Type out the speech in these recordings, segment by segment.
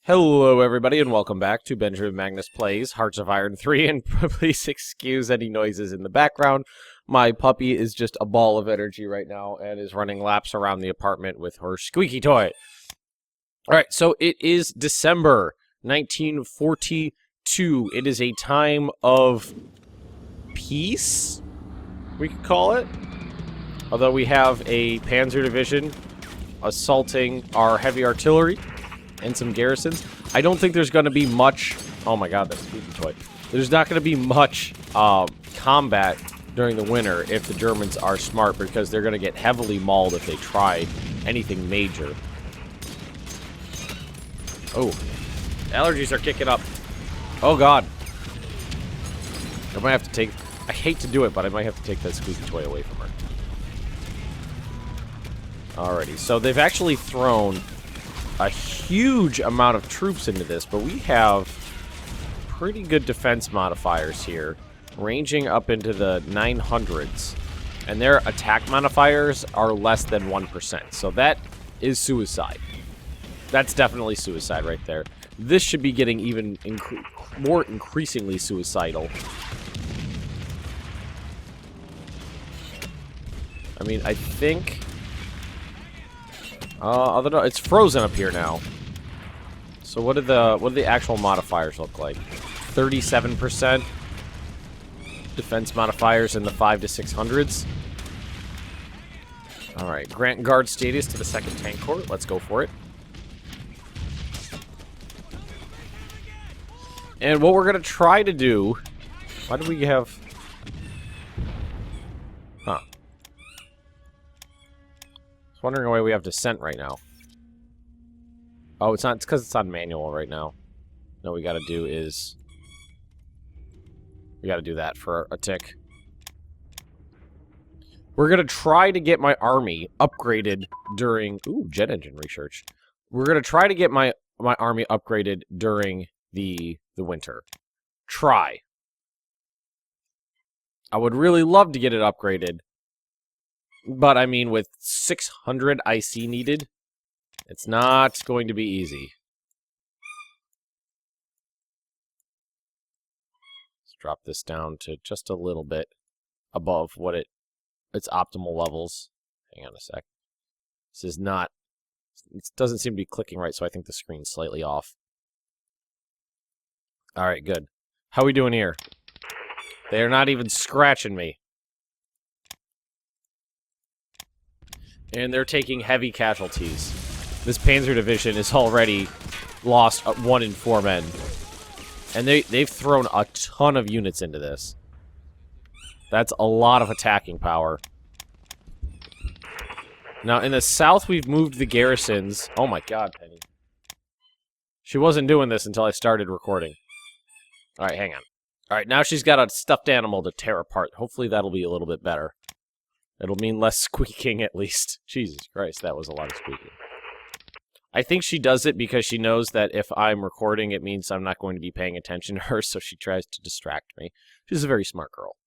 Hello everybody and welcome back to Benjamin Magnus Plays Hearts of Iron 3, and please excuse any noises in the background. My puppy is just a ball of energy right now and is running laps around the apartment with her squeaky toy. Alright, so it is December 1942. It is a time of peace, we could call it. Although we have a Panzer division assaulting our heavy artillery and some garrisons. I don't think there's going to be much... Oh my god, that's a squeaky toy. There's not going to be much combat during the winter if the Germans are smart, because they're going to get heavily mauled if they try anything major. Oh. Allergies are kicking up. Oh god. I might have to take... I hate to do it, but I might have to take that squeaky toy away from her. Alrighty, so they've actually thrown a huge amount of troops into this, but we have pretty good defense modifiers here, ranging up into the 900s, and their attack modifiers are less than 1%, so that is suicide. That's definitely suicide right there. This should be getting even more increasingly suicidal. I mean, I think... although it's frozen up here now. So what do the actual modifiers look like? 37% defense modifiers in the 5 to 600s. All right, grant guard status to the 2nd Tank Corps. Let's go for it. And what we're gonna try to do. Why do we have? Huh. Wondering why we have descent right now. Oh, it's not. It's because it's on manual right now. No, we got to do is we got to do that for a tick. We're gonna try to get my army upgraded during jet engine research. We're gonna try to get my army upgraded during the winter. Try. I would really love to get it upgraded. But, I mean, with 600 IC needed, it's not going to be easy. Let's drop this down to just a little bit above what its optimal levels. Hang on a sec. This is not... It doesn't seem to be clicking right, so I think the screen's slightly off. Alright, good. How are we doing here? They are not even scratching me. And they're taking heavy casualties. This Panzer division is already lost 1 in 4 men. And they've thrown a ton of units into this. That's a lot of attacking power. Now, in the south, we've moved the garrisons. Oh my god, Penny. She wasn't doing this until I started recording. Alright, hang on. Alright, now she's got a stuffed animal to tear apart. Hopefully that'll be a little bit better. It'll mean less squeaking, at least. Jesus Christ, that was a lot of squeaking. I think she does it because she knows that if I'm recording, it means I'm not going to be paying attention to her, so she tries to distract me. She's a very smart girl.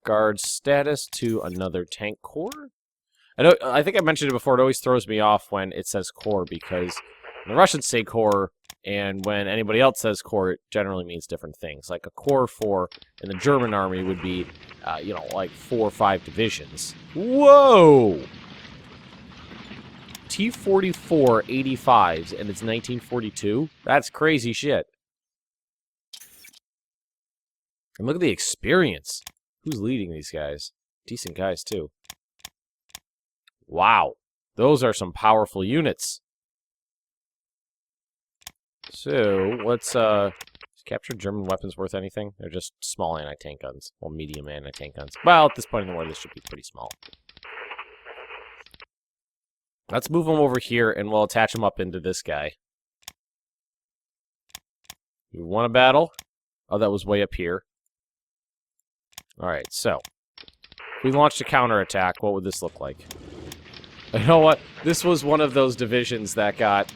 Guard status to another tank corps. I think I mentioned it before, it always throws me off when it says corps, because when the Russians say corps, and when anybody else says corps, it generally means different things. Like a corps for in the German army would be, you know, like 4 or 5 divisions. Whoa! T-44 85s, and it's 1942? That's crazy shit. And look at the experience. Who's leading these guys? Decent guys, too. Wow. Those are some powerful units. So, let's, is captured German weapons worth anything? They're just small anti-tank guns. Well, medium anti-tank guns. Well, at this point in the war, this should be pretty small. Let's move them over here, and we'll attach them up into this guy. We won a battle. Oh, that was way up here. Alright, so. If we launched a counterattack, what would this look like? You know what? This was one of those divisions that got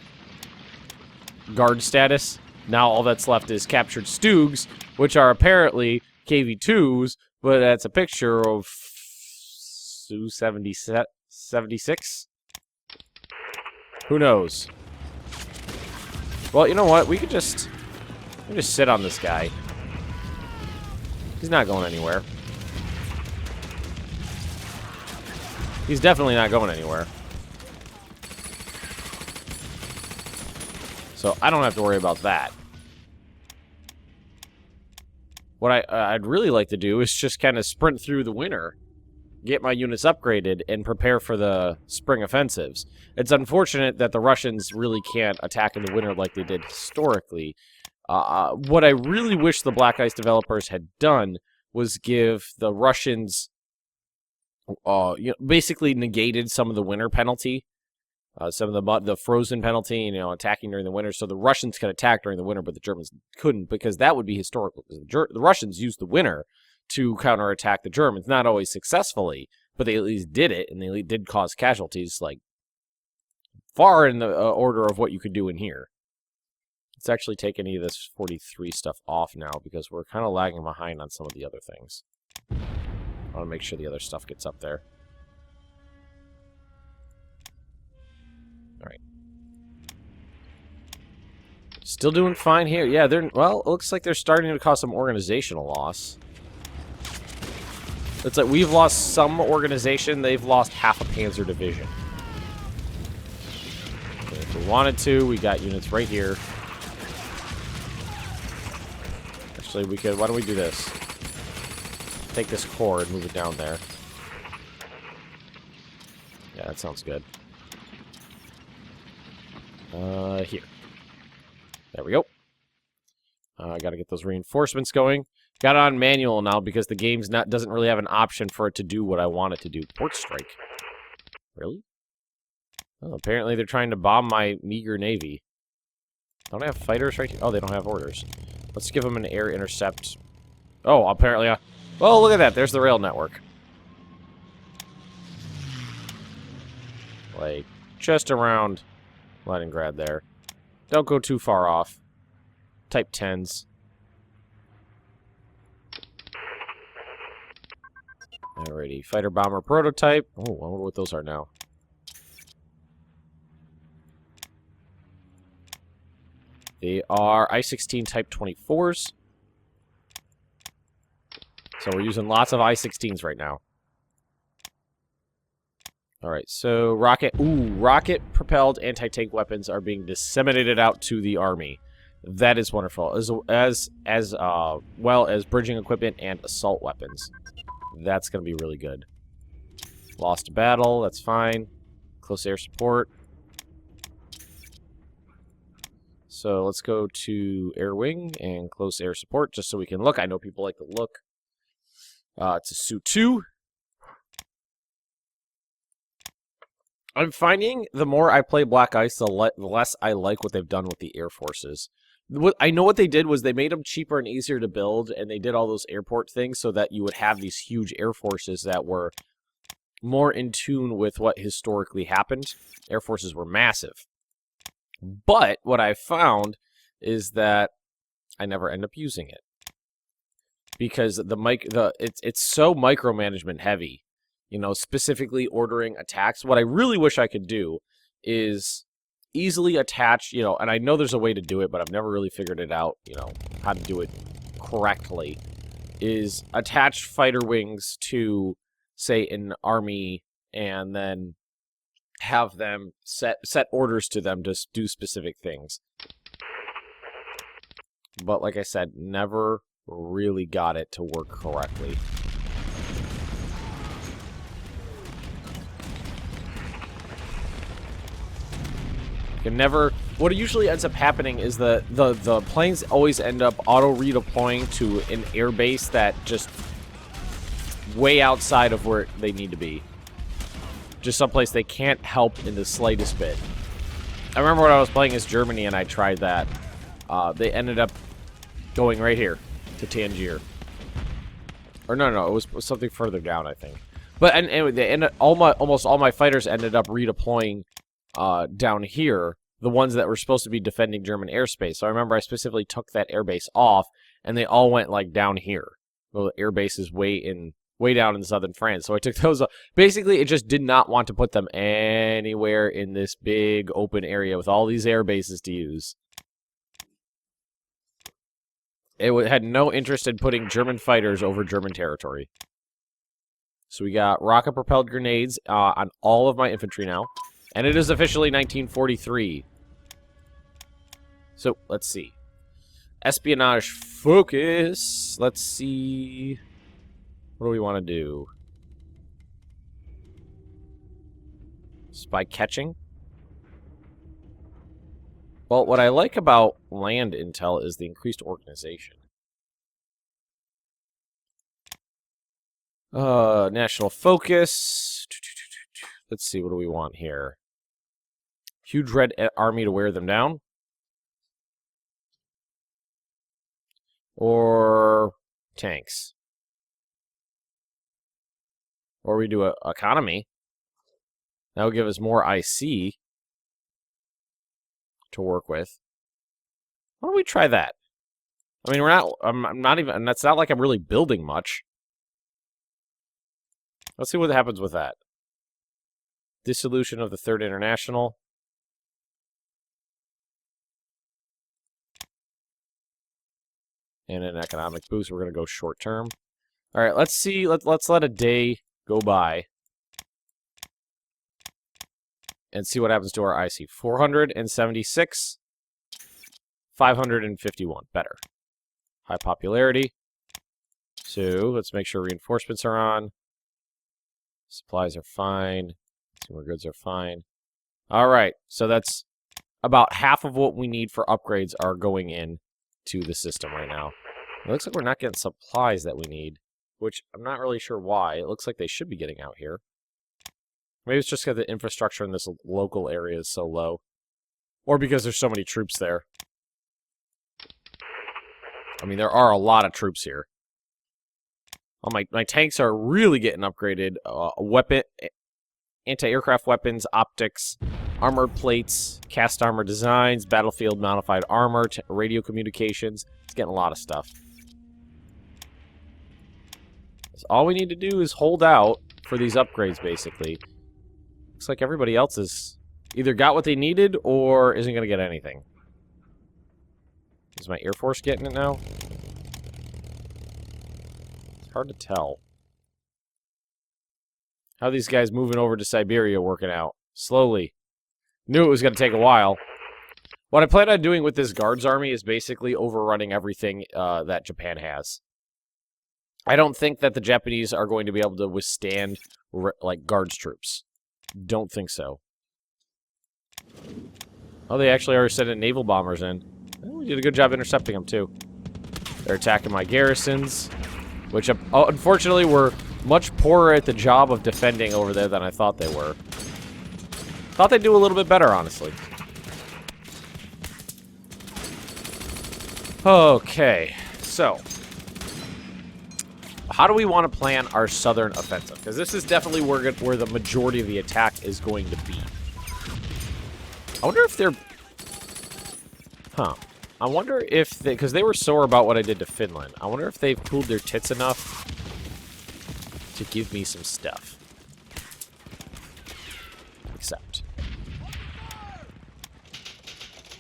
guard status. Now all that's left is captured Stugs, which are apparently KV-2s, but that's a picture of Su-76? Who knows? Well, you know what? We can just sit on this guy. He's not going anywhere. He's definitely not going anywhere. So I don't have to worry about that. What I'd really like to do is just kind of sprint through the winter, get my units upgraded, and prepare for the spring offensives. It's unfortunate that the Russians really can't attack in the winter like they did historically. What I really wish the BlackICE developers had done was give the Russians, basically negated some of the winter penalty. Some of the frozen penalty, attacking during the winter, so the Russians could attack during the winter, but the Germans couldn't, because that would be historical. Because the Russians used the winter to counterattack the Germans, not always successfully, but they at least did it, and they did cause casualties, like, far in the order of what you could do in here. Let's actually take any of this 43 stuff off now, because we're kind of lagging behind on some of the other things. I want to make sure the other stuff gets up there. Alright. Still doing fine here. Yeah, well, it looks like they're starting to cause some organizational loss. It's like we've lost some organization, they've lost half a Panzer division. Okay, if we wanted to, we got units right here. Actually, we could, why don't we do this? Take this core and move it down there. Yeah, that sounds good. Here. There we go. I gotta get those reinforcements going. Got it on manual now because the game's doesn't really have an option for it to do what I want it to do. Port strike. Really? Oh, apparently they're trying to bomb my meager navy. Don't I have fighters right here? Oh, they don't have orders. Let's give them an air intercept. Oh, apparently. Oh, look at that. There's the rail network. Like, just around Leningrad there. Don't go too far off. Type 10s. Alrighty, fighter bomber prototype. Oh, I wonder what those are now. They are I-16 Type 24s. So we're using lots of I-16s right now. Alright, so rocket-propelled anti-tank weapons are being disseminated out to the army. That is wonderful. As well as bridging equipment and assault weapons. That's going to be really good. Lost a battle, that's fine. Close air support. So let's go to air wing and close air support just so we can look. I know people like to look. It's a Su-2. I'm finding the more I play BlackICE, the less I like what they've done with the air forces. I know what they did was they made them cheaper and easier to build, and they did all those airport things so that you would have these huge air forces that were more in tune with what historically happened. Air forces were massive. But what I found is that I never end up using it. Because it's so micromanagement heavy. You know, specifically ordering attacks. What I really wish I could do is easily attach, and I know there's a way to do it, but I've never really figured it out, how to do it correctly, is attach fighter wings to, say, an army, and then have them set orders to them to do specific things. But like I said, never really got it to work correctly. What usually ends up happening is the planes always end up auto-redeploying to an airbase that just way outside of where they need to be. Just someplace they can't help in the slightest bit. I remember when I was playing as Germany and I tried that. They ended up going right here to Tangier. Or no, it was something further down, I think. But anyway, almost all my fighters ended up redeploying down here, the ones that were supposed to be defending German airspace. So I remember I specifically took that airbase off, and they all went like down here. Well, the airbase is way down in southern France. So I took those off. Basically, it just did not want to put them anywhere in this big open area with all these air bases to use. It had no interest in putting German fighters over German territory. So we got rocket-propelled grenades on all of my infantry now. And it is officially 1943. So, let's see. Espionage focus. Let's see. What do we want to do? Spy catching? Well, what I like about land intel is the increased organization. National focus. Let's see, what do we want here? Huge red army to wear them down. Or tanks. Or we do a economy. That will give us more IC to work with. Why don't we try that? I mean, I'm not even, and that's not like I'm really building much. Let's see what happens with that. Dissolution of the Third International. And an economic boost. We're going to go short term. All right, let's see. Let's let a day go by. And see what happens to our IC. 476. 551. Better. High popularity. So, let's make sure reinforcements are on. Supplies are fine. Consumer goods are fine. Alright, so that's about half of what we need for upgrades are going in to the system right now. It looks like we're not getting supplies that we need, which I'm not really sure why. It looks like they should be getting out here. Maybe it's just because the infrastructure in this local area is so low. Or because there's so many troops there. I mean, there are a lot of troops here. Oh, my tanks are really getting upgraded. Anti-aircraft weapons, optics, armored plates, cast armor designs, battlefield modified armor, radio communications. It's getting a lot of stuff. So all we need to do is hold out for these upgrades, basically. Looks like everybody else has either got what they needed or isn't going to get anything. Is my Air Force getting it now? It's hard to tell. How are these guys moving over to Siberia working out? Slowly. Knew it was going to take a while. What I plan on doing with this Guards Army is basically overrunning everything that Japan has. I don't think that the Japanese are going to be able to withstand, like, Guards troops. Don't think so. Oh, they actually already sent naval bombers in. Well, we did a good job intercepting them, too. They're attacking my garrisons, which, unfortunately, were much poorer at the job of defending over there than I thought they were. Thought they'd do a little bit better, honestly. Okay, so how do we want to plan our southern offensive? Because this is definitely where the majority of the attack is going to be. I wonder if they're... Huh. I wonder if they... Because they were sore about what I did to Finland. I wonder if they've cooled their tits enough to give me some stuff. Accept.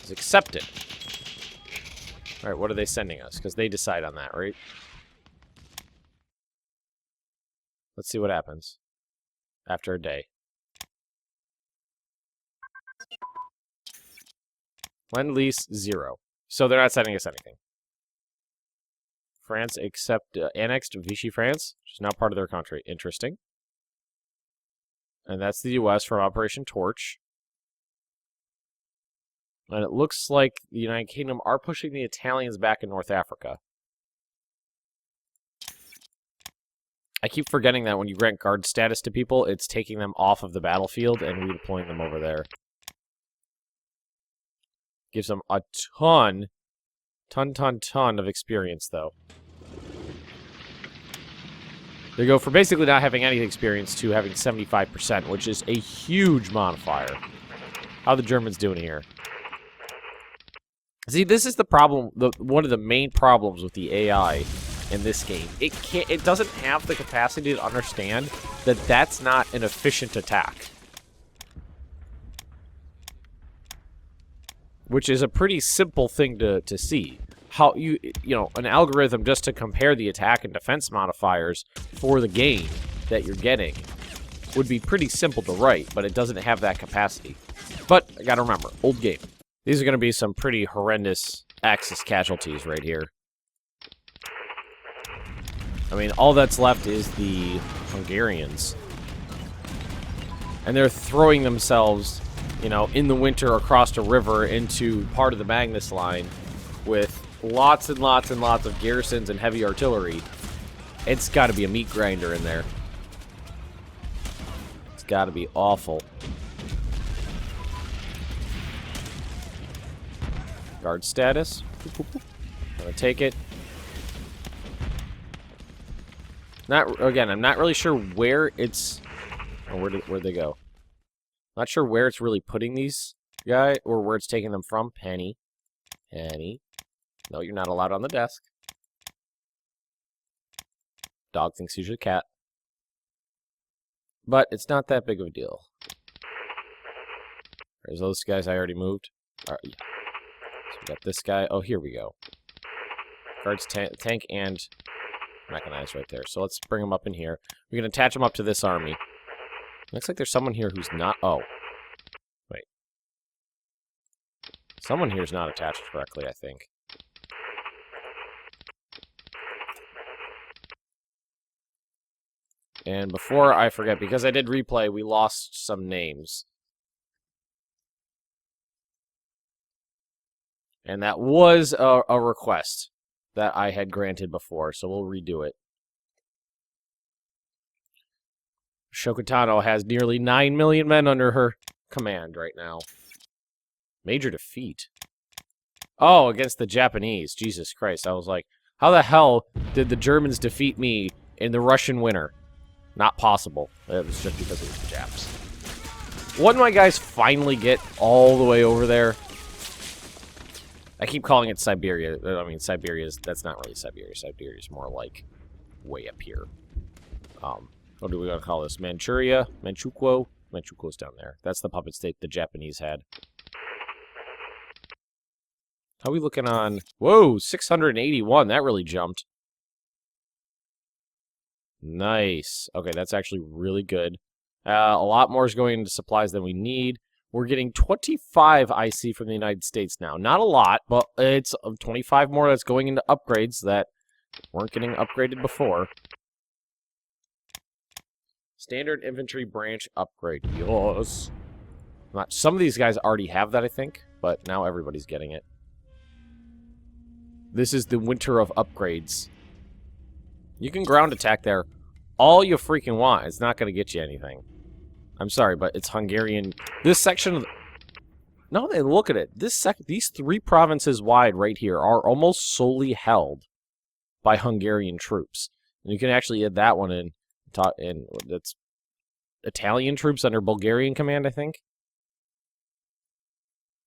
It's accepted. Alright, what are they sending us? Because they decide on that, right? Let's see what happens after a day. Lend-Lease 0. So they're not sending us anything. France annexed Vichy France, which is now part of their country. Interesting. And that's the U.S. from Operation Torch. And it looks like the United Kingdom are pushing the Italians back in North Africa. I keep forgetting that when you grant guard status to people, it's taking them off of the battlefield and redeploying them over there. Gives them a ton of experience, though. They go for basically not having any experience to having 75%, which is a huge modifier. How are the Germans doing here? See, this is the problem, one of the main problems with the AI in this game. It doesn't have the capacity to understand that that's not an efficient attack. Which is a pretty simple thing to see. how you know, an algorithm just to compare the attack and defense modifiers for the game that you're getting would be pretty simple to write, but it doesn't have that capacity. But I gotta remember, old game. These are gonna be some pretty horrendous Axis casualties right here. I mean, all that's left is the Hungarians. And they're throwing themselves, you know, in the winter across a river into part of the Magnus line with lots and lots and lots of garrisons and heavy artillery. It's got to be a meat grinder in there. It's got to be awful. Guard status. Gonna take it. Again, I'm not really sure where it's... Oh, where'd they go? Not sure where it's really putting these guys, or where it's taking them from. Penny. Penny. No, you're not allowed on the desk. Dog thinks he's a cat. But it's not that big of a deal. There's those guys I already moved. All right, yeah. So we got this guy. Oh, here we go. Guards, tank, and mechanized right there. So let's bring them up in here. We can attach them up to this army. Looks like there's someone here who's not... Oh. Wait. Someone here's not attached correctly, I think. And before I forget, because I did replay, we lost some names. And that was a request that I had granted before, so we'll redo it. Shokotano has nearly 9 million men under her command right now. Major defeat. Oh, against the Japanese. Jesus Christ. I was like, how the hell did the Germans defeat me in the Russian winter? Not possible. It was just because it was the Japs. When my guys finally get all the way over there? I keep calling it Siberia. I mean, Siberia's... That's not really Siberia. Siberia's more like way up here. What do we want to call this? Manchuria? Manchukuo? Manchukuo's down there. That's the puppet state the Japanese had. How are we looking on... Whoa, 681. That really jumped. Nice. Okay, that's actually really good. A lot more is going into supplies than we need. We're getting 25 IC from the United States now. Not a lot, but it's 25 more that's going into upgrades that weren't getting upgraded before. Standard infantry branch upgrade. Yes. Some of these guys already have that, I think, but now everybody's getting it. This is the winter of upgrades. You can ground attack there all you freaking want. It's not going to get you anything. I'm sorry, but it's Hungarian. This section of... No, look at it. These 3 provinces wide right here are almost solely held by Hungarian troops. And you can actually add that one in. And that's Italian troops under Bulgarian command, I think.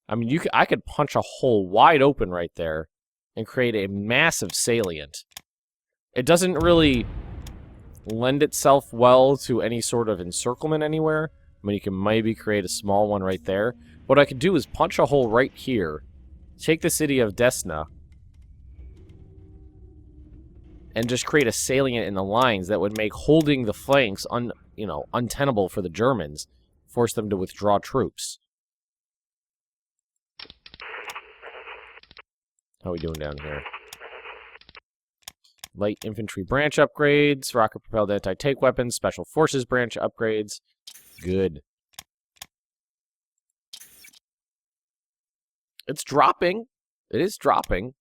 I mean, I could punch a hole wide open right there and create a massive salient. It doesn't really lend itself well to any sort of encirclement anywhere. I mean, you can maybe create a small one right there. What I could do is punch a hole right here, take the city of Desna, and just create a salient in the lines that would make holding the flanks untenable for the Germans, force them to withdraw troops. How are we doing down here? Light infantry branch upgrades, rocket-propelled anti-tank weapons, special forces branch upgrades. Good. It's dropping. It is dropping.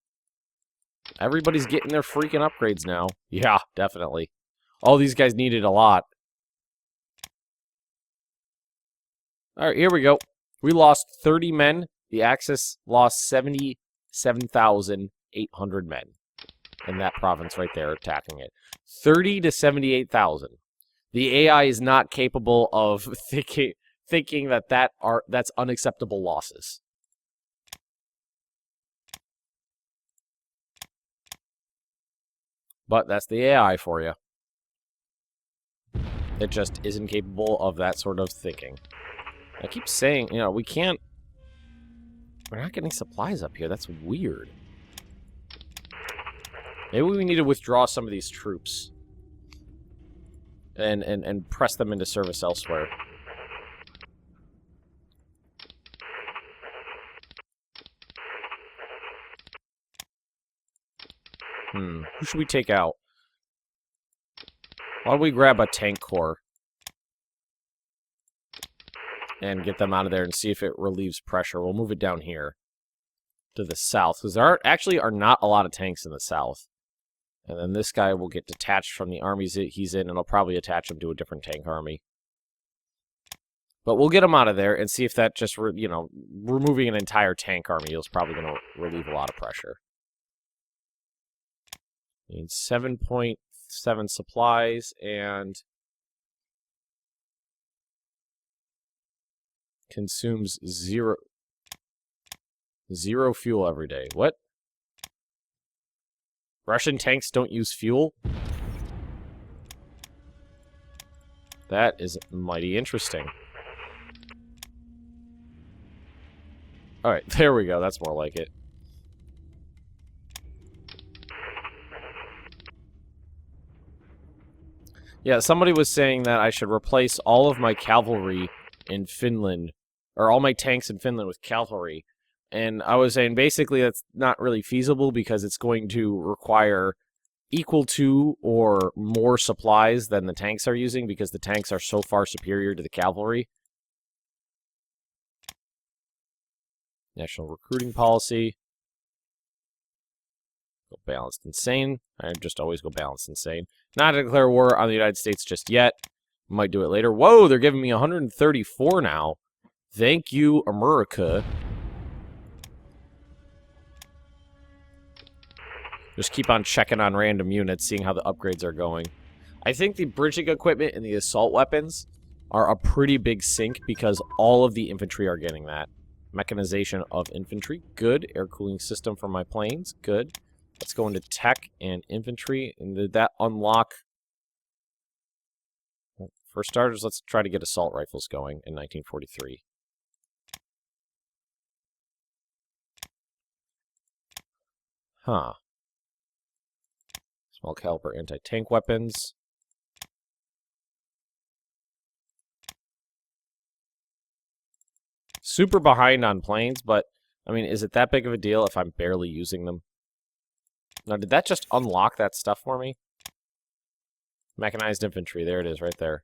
Everybody's getting their freaking upgrades now. Yeah, definitely. All these guys needed a lot. Alright, here we go. We lost 30 men. The Axis lost 77,800 men. In that province right there, attacking it. 30 to 78,000. The AI is not capable of thinking that that's unacceptable losses. But that's the AI for you. It just isn't capable of that sort of thinking. I keep saying, we can't... We're not getting supplies up here. That's weird. Maybe we need to withdraw some of these troops. And press them into service elsewhere. Who should we take out? Why don't we grab a tank corps? And get them out of there and see if it relieves pressure. We'll move it down here. To the south. Because there actually are not a lot of tanks in the south. And then this guy will get detached from the armies that he's in, and I'll probably attach him to a different tank army. But we'll get him out of there and see if that just, removing an entire tank army is probably going to relieve a lot of pressure. Need 7.7 supplies and consumes zero fuel every day. What? Russian tanks don't use fuel? That is mighty interesting. Alright, there we go. That's more like it. Yeah, somebody was saying that I should replace all of my cavalry in Finland, or all my tanks in Finland with cavalry. And I was saying, basically, that's not really feasible because it's going to require equal to or more supplies than the tanks are using because the tanks are so far superior to the cavalry. National recruiting policy. Go balanced insane. I just always go balanced insane. Not to declare war on the United States just yet. Might do it later. Whoa, they're giving me 134 now. Thank you, America. Just keep on checking on random units, seeing how the upgrades are going. I think the bridging equipment and the assault weapons are a pretty big sink because all of the infantry are getting that. Mechanization of infantry, good. Air cooling system for my planes, good. Let's go into tech and infantry. And did that unlock? Well, for starters, let's try to get assault rifles going in 1943. Huh. Small caliber anti-tank weapons. Super behind on planes, but, I mean, is it that big of a deal if I'm barely using them? Now, did that just unlock that stuff for me? Mechanized infantry, there it is, right there.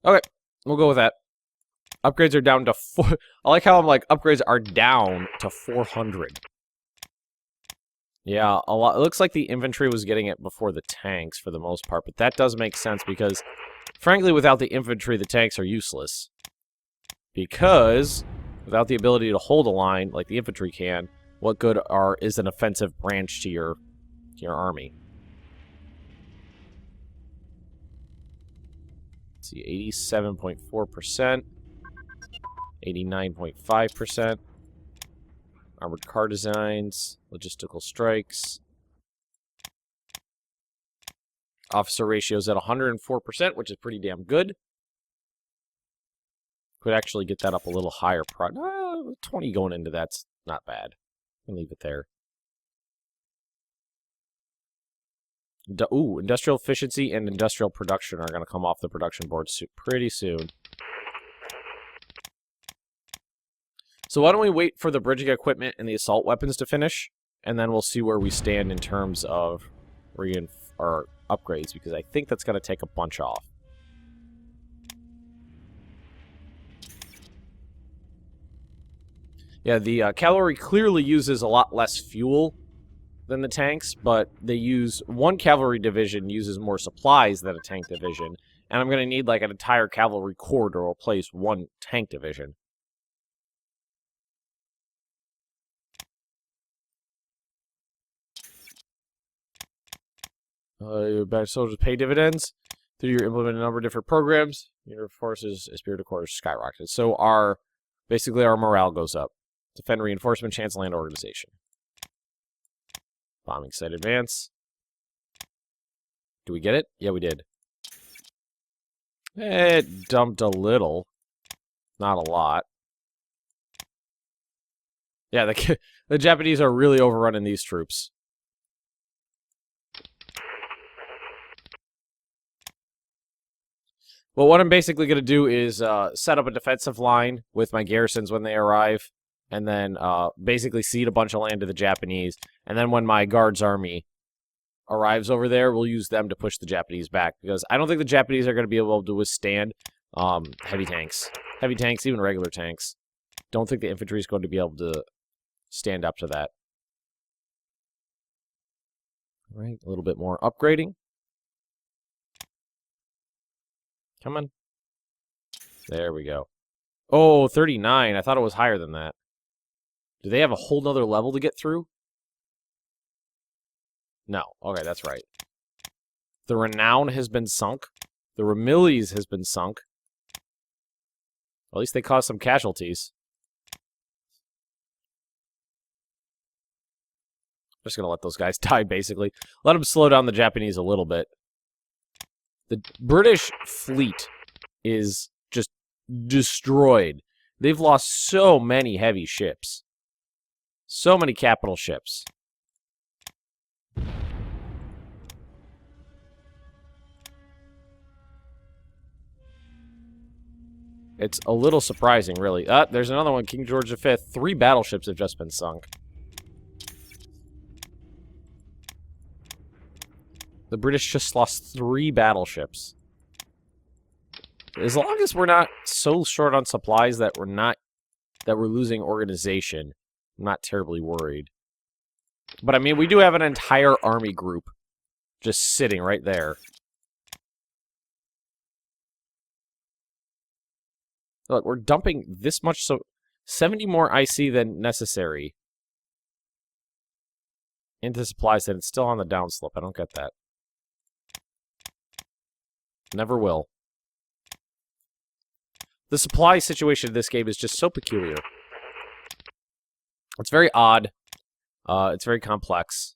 Okay, we'll go with that. Upgrades are down to 4... I like how I'm like, upgrades are down to 400. Yeah, a lot. It looks like the infantry was getting it before the tanks for the most part, but that does make sense because, frankly, without the infantry, the tanks are useless. Because, without the ability to hold a line like the infantry can, what good is an offensive branch to your army? Let's see, 87.4%, 89.5%. Armored car designs, logistical strikes. Officer ratios at 104%, which is pretty damn good. Could actually get that up a little higher. 20 going into that's not bad. I'll leave it there. Ooh, industrial efficiency and industrial production are going to come off the production board pretty soon. So why don't we wait for the bridging equipment and the assault weapons to finish, and then we'll see where we stand in terms of upgrades, because I think that's going to take a bunch off. Yeah, the cavalry clearly uses a lot less fuel than the tanks, but they use... One cavalry division uses more supplies than a tank division, and I'm going to need like an entire cavalry corps to replace one tank division. Your better soldiers pay dividends. Through your implement a number of different programs, your forces, spirit of course, skyrocketed. So basically our morale goes up. Defend reinforcement, chance land organization. Bombing site advance. Do we get it? Yeah, we did. It dumped a little. Not a lot. Yeah, the Japanese are really overrunning these troops. Well, what I'm basically going to do is set up a defensive line with my garrisons when they arrive, and then basically cede a bunch of land to the Japanese. And then when my guards army arrives over there, we'll use them to push the Japanese back, because I don't think the Japanese are going to be able to withstand heavy tanks. Heavy tanks, even regular tanks. Don't think the infantry is going to be able to stand up to that. All right, a little bit more upgrading. Come on. There we go. Oh, 39. I thought it was higher than that. Do they have a whole nother level to get through? No. Okay, that's right. The Renown has been sunk. The Ramillies has been sunk. At least they caused some casualties. I'm just going to let those guys die, basically. Let them slow down the Japanese a little bit. The British fleet is just destroyed. They've lost so many heavy ships. So many capital ships. It's a little surprising, really. There's another one, King George V. 3 battleships have just been sunk. The British just lost 3 battleships. As long as we're not so short on supplies that we're losing organization, I'm not terribly worried. But I mean, we do have an entire army group just sitting right there. Look, we're dumping this much, so 70 more IC than necessary into supplies, and it's still on the downslope. I don't get that. Never will. The supply situation in this game is just so peculiar. It's very odd. It's very complex.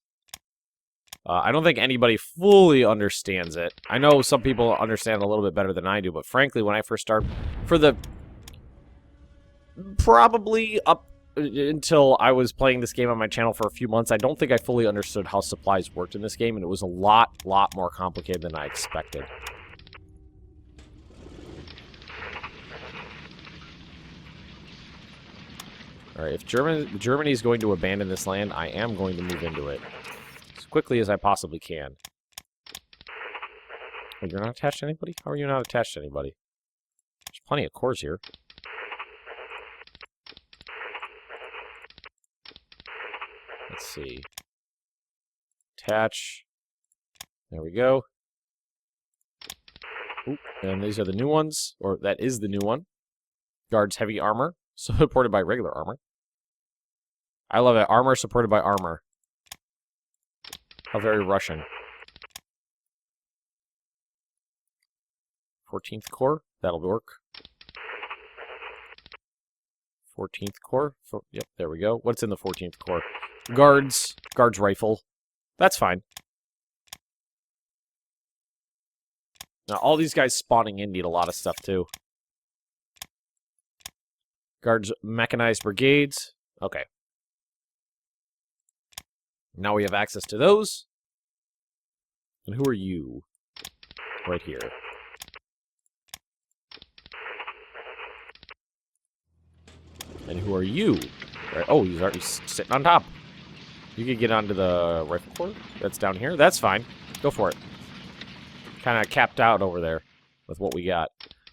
I don't think anybody fully understands it. I know some people understand it a little bit better than I do, but frankly, when I first started, for the probably up until I was playing this game on my channel for a few months, I don't think I fully understood how supplies worked in this game, and it was a lot more complicated than I expected. Alright, if Germany is going to abandon this land, I am going to move into it as quickly as I possibly can. Oh, you're not attached to anybody? How are you not attached to anybody? There's plenty of cores here. Let's see. Attach. There we go. Oop, and these are the new ones, or that is the new one. Guards heavy armor, supported by regular armor. I love it. Armor supported by armor. How very Russian. 14th Corps. That'll work. 14th Corps. Yep, there we go. What's in the 14th Corps? Guards. Guards rifle. That's fine. Now, all these guys spawning in need a lot of stuff, too. Guards mechanized brigades. Okay. Now we have access to those. And who are you? Right here. And who are you? Right. Oh, he's already sitting on top. You could get onto the rifle corps that's down here. That's fine. Go for it. Kind of capped out over there with what we got.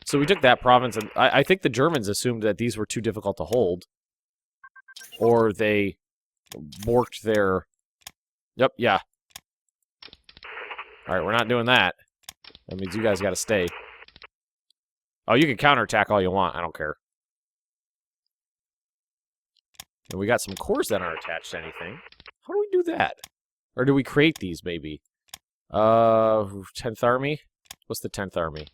So we took that province, and I think the Germans assumed that these were too difficult to hold. Or they borked their... Yep, yeah. Alright, we're not doing that. That means you guys gotta stay. Oh, you can counterattack all you want. I don't care. And we got some cores that aren't attached to anything. How do we do that? Or do we create these, maybe? 10th Army? What's the 10th Army?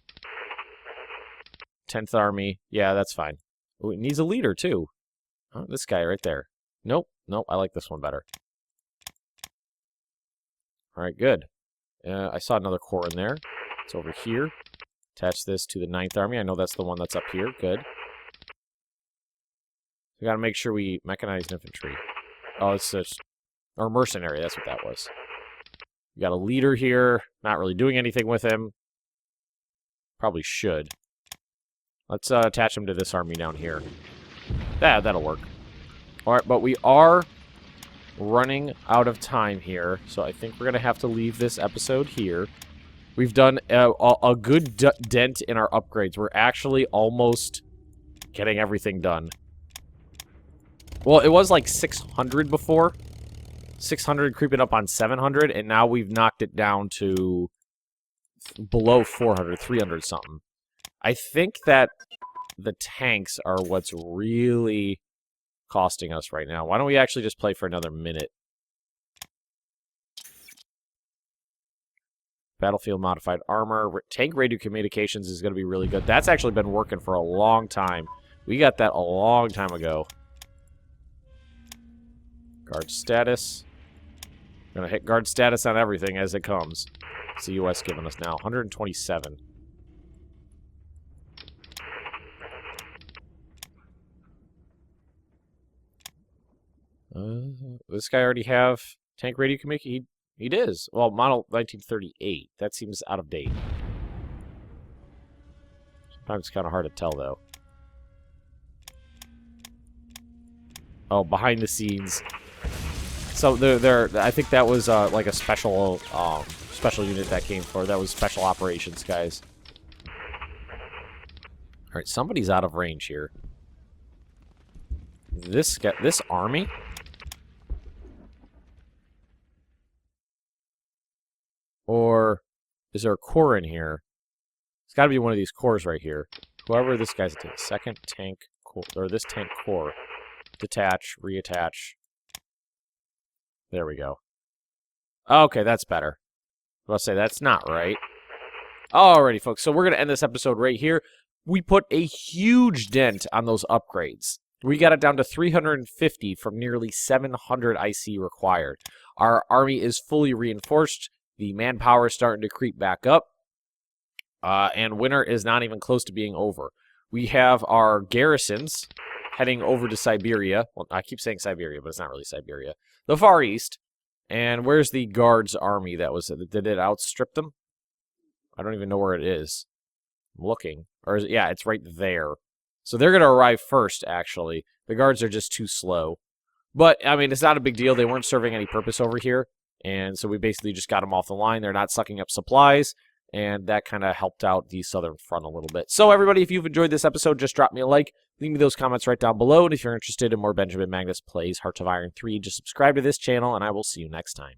10th Army. Yeah, that's fine. Oh, it needs a leader, too. Oh, this guy right there. Nope. Nope, I like this one better. Alright, good. I saw another core in there. It's over here. Attach this to the 9th Army. I know that's the one that's up here. Good. We gotta make sure we mechanized infantry. Oh, it's just... Or mercenary, that's what that was. We got a leader here. Not really doing anything with him. Probably should. Let's attach him to this army down here. That'll work. Alright, but we are running out of time here, so I think we're going to have to leave this episode here. We've done a good dent in our upgrades. We're actually almost getting everything done. Well, it was like 600 before. 600 creeping up on 700, and now we've knocked it down to below 400, 300 something. I think that the tanks are what's really costing us right now. Why don't we actually just play for another minute? Battlefield modified armor. Tank radio communications is going to be really good. That's actually been working for a long time. We got that a long time ago. Guard status. Gonna hit guard status on everything as it comes. What's the U.S. giving us now? 127. This guy already have tank radio communication? He does. Well, model 1938. That seems out of date. Sometimes it's kind of hard to tell, though. Oh, behind the scenes. So I think that was like a special unit that came for. That was special operations guys. All right, somebody's out of range here. This army. Or is there a corps in here? It's got to be one of these corps right here. Whoever this guy's at, second tank corps, or this tank corps. Detach, reattach. There we go. Okay, that's better. I'll say that's not right. Alrighty, folks. So we're going to end this episode right here. We put a huge dent on those upgrades. We got it down to 350 from nearly 700 IC required. Our army is fully reinforced. The manpower is starting to creep back up. And winter is not even close to being over. We have our garrisons heading over to Siberia. Well, I keep saying Siberia, but it's not really Siberia. The Far East. And where's the Guards army that was... Did it outstrip them? I don't even know where it is. I'm looking. Or is it, yeah, it's right there. So they're going to arrive first, actually. The Guards are just too slow. But, I mean, it's not a big deal. They weren't serving any purpose over here. And so we basically just got them off the line. They're not sucking up supplies. And that kind of helped out the Southern Front a little bit. So, everybody, if you've enjoyed this episode, just drop me a like. Leave me those comments right down below. And if you're interested in more Benjamin Magnus Plays Hearts of Iron 3, just subscribe to this channel, and I will see you next time.